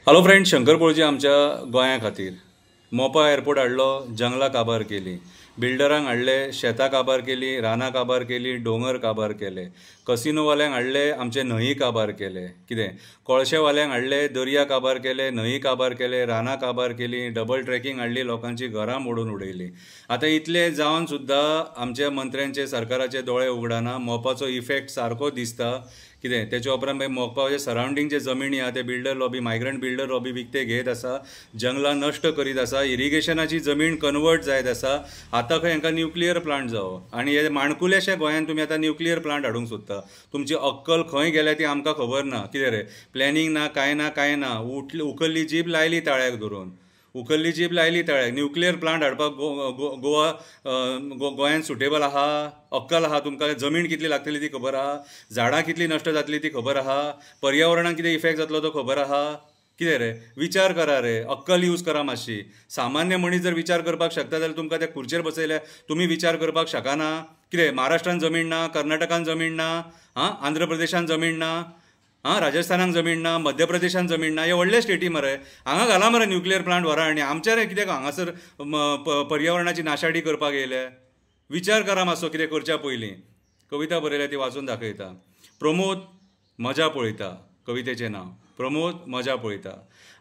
Hello friend, Shankar पळोवची आमच्या गोंया खातीर मोपा एअरपोर्ट हाडलो, जंगलां काबार केली, बिल्डरांक हाडले, शेतां काबार केली, रानां काबार केली, डोंगर काबार केले, कसिनोवाल्यांक हाडले, आमचे न्हंय काबार केले, कितें कोळशेवाल्यांक हाडले, दर्या काबार केले, न्हंय काबार केले, रानां काबार केली, डबल ट्रॅकिंग हाडली, लोकांची घरां मोडून उडयली. आतां इतले जावन सुद्दां आमच्या मंत्र्यांचे सरकाराचे दोळे उगडाना. मोपाचो इफेक्ट सारको दिसता. कितें तेच्या उपरांत मागीर मोपाचे सरावंडींग जे जमिनी आहा ते builder lobby, migrant builder lobby विकते घेत आसा, जंगलां नश्ट करीत आसा, इरिगेशनाची जमीन कन्वर्ट जायत आसा. आतां खंय हांकां न्युक्लियर प्लांट जावो आनी हे माणकुलेशे गोंयांत तुमी आतां न्युक्लियर प्लांट हाडूंक सोदता. तुमची अक्कल खंय गेल्या ती आमकां खबर ना. कितें रे, प्लॅनिंग ना, कांय ना. उखल्ली जीब लायली ताळ्याक धरून, उखल्ली जीब लायली ताळ्याक. न्युक्लियर प्लांट हाडपाक गोंयांत सुटेबल आहा? अक्कल आहा तुमकां? जमीन कितली लागतली ती खबर आहा? झाडां कितली नश्ट जातली ती खबर आहा? पर्यावरणाक कितें इफेक्ट जातलो तो खबर आहा? कितें रे, विचार करा रे, अक्कल यूज करा मातशी. सामान्य मनीस जर विचार करपाक शकता जाल्यार तुमकां त्या खुर्चेर बसयल्या तुमी विचार करपाक शकना? कितें महाराष्ट्रान जमीन ना, कर्नाटकान जमीन ना, आंध्र प्रदेशान जमीन ना, राजस्थानाक जमीन ना, मध्य प्रदेशान जमीन ना? हे व्हडले स्टेटी मरे. हांगा घाला मरे न्युक्लियर प्लांट व्हरा आनी आमच्या रे कित्याक हांगासर पर्यावरणाची नाशाडी करपाक येयले? विचार करा मातसो कितें करच्या पयलीं. कविता बरयल्या ती वाचून दाखयता. प्रमोद मजा पळयता, कवितेचें नांव प्रमोद मजा पळयता.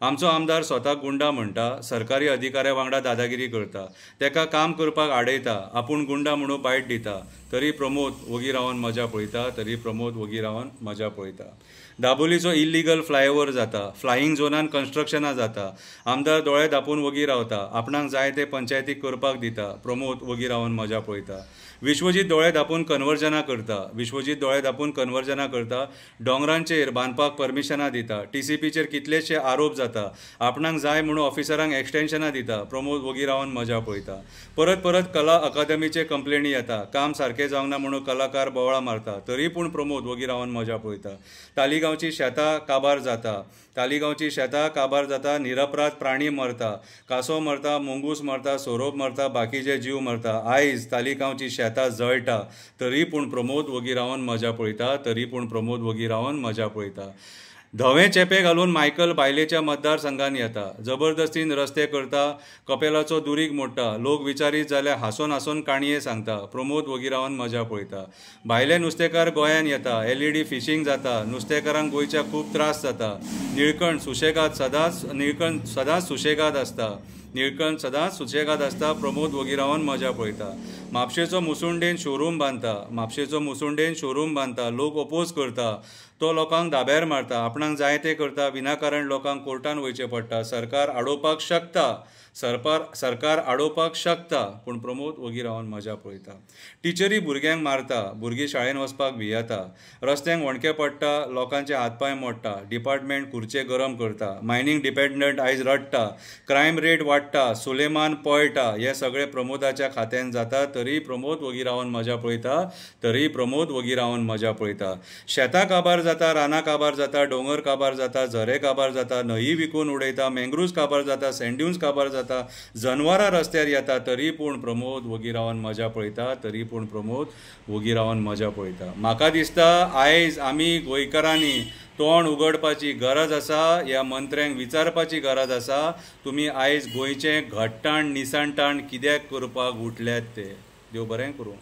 आमचो आमदार स्वताक गुंडा म्हणटा, सरकारी अधिकाऱ्या वांगडा दादागिरी करता, तेका काम करपाक आडयता, आपूण गुंडा म्हणून बायट दिता, तरी प्रमोद वगी रावन मजा पळयता, तरी प्रमोद वगी रावन मजा पळयता. दाबोलीचो इल्लीगल फ्लायओव्हर जाता, फ्लायींग झोनान कन्स्ट्रक्शनां जाता, आमदार दोळे धापून वगी रावता, आपणाक जाय ते पंचायतीक करपाक दिता, प्रमोद वगी रावन मजा पळयता. विश्वजीत दोळे धापून कन्वर्जनां करता, विश्वजीत दोळे धापून कन्वर्जनां करता, दोंगरांचेर बांदपाक परमिशनां दिता, TCPचेर कितलेशे आरोप जाता, आपणाक जाय म्हणून ऑफिसरांक एक्सटेन्शनां दिता, प्रमोद वगी रावन मजा पळयता. परत परत कला अकादमीचे कंप्लेनी येता, काम सारकें जावंक ना म्हणून कलाकार बोवाळां मारता, तरी पूण प्रमोद वगी रावन मजा पळयता. तालिगांवची शेतां काबार जाता, तालिगांवची शेतां काबार जाता, निरपराध प्राणी मरता, कासव मरता, मुंगूस मरता, सोरोप मरता, बाकीचे जीव मरता. आयज तालिगांवची शेतां जळटा, तरी पूण प्रमोद वगी रावन मजा पळयता, तरी पूण प्रमोद वगी रावन मजा पळयता. धवे चेपे घालून मायकल बायलेच्या मतदारसंघान येता, जबरदस्तीन रस्ते करता, कपेलाचो दुरीग मोडटा, लोक विचारीत जाल्यार हांसून हांसून काणये सांगता, प्रमोद वगी रावन मजा पळयता. भायले नुस्तेकार गोंयांत येता, LED फिशींग जाता, नुस्तेकारांक गोंयच्या खूब त्रास जाता, निळकंठ सदांच सुशेगाद आसता, निळकंठ सदांच सुशेगाद आसता, प्रमोद वगी रावन मजा पळयता. म्हापशेचो मुसुंडेन शोरूम बांदता, म्हापशेचो मुसुंडेन शोरूम बांदता, लोक ओपोज करता, तो लोकांक दाब्यार मारता, आपणाक जाय तें करता, विनाकारण लोकांक कोर्टान वयचें पडटा. सरकार आडोवपाक शकता, पूण प्रमोद वगी रावन मजा पळयता. टिचरी भुरग्यांक मारता, भुरगीं शाळेन वचपाक भियेता, रस्त्यांक वणकें पडटा, लोकांचे हातपांय मोडटा, डिपार्टमेंट खुर्चे गरम करता, मायनींग डिपेंडंट आयज रडटा, क्रायम रेट वाडटा, सुलेमान पळटा. हे सगळें प्रमोदाच्या खात्यान जाता, तरी प्रमोद वगी रावन मजा पळयता, तरी प्रमोद वगी रावन मजा पळयता. शेतां काबार जाता, रानां काबार जाता, डोंगर काबार जाता, झरे काबार जाता, न्हंय विकून उडयता, मँग्रुव्ज काबार जाता, सँड्यून्स काबार जाता, जनवरां रस्त्यार येता, तरी पूण प्रमोद वगी रावन मजा पळयता, तरी पूण प्रमोद वगी रावन मजा पळयता. म्हाका दिसता आयज आमी गोंयकारांनी तोंड उगडपाची गरज आसा, ह्या मंत्र्यांक विचारपाची गरज आसा, तुमी आयज गोंयचें घट्टाण निसाणटाण कित्याक करपाक उठल्यात ते. देव बरें करूं.